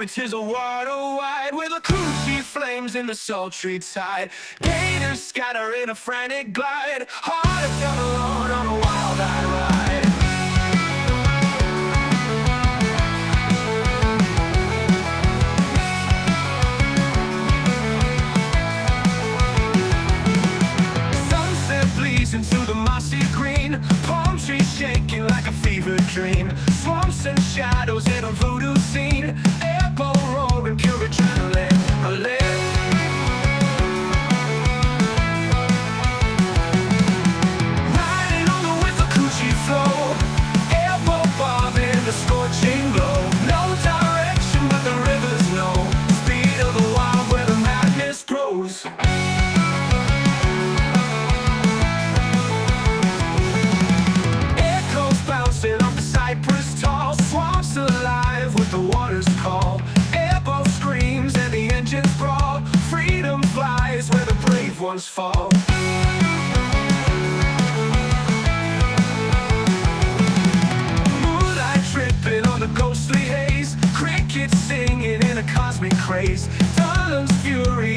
which is a water wide, with Withlacoochee flames in the sultry tide. Gators scatter in a frantic glide, heart of down alone on a wild-eyed ride. Sunset bleeds into the mossy green, palm trees shaking like a fever dream. Swamps and shadows in a voodoo scene, airboat roaring, pure adrenaline. Riding on the Withlacoochee flow, airboat bobbing the scorching glow. No direction but the rivers know, speed of the wild where the madness grows. Echoes bouncing off the cypress tall, swamps alive with the water's call. Airboat screams and the engines brawl, freedom flies where the brave ones fall. Moonlight tripping on the ghostly haze, crickets singing in a cosmic craze. Thunder fury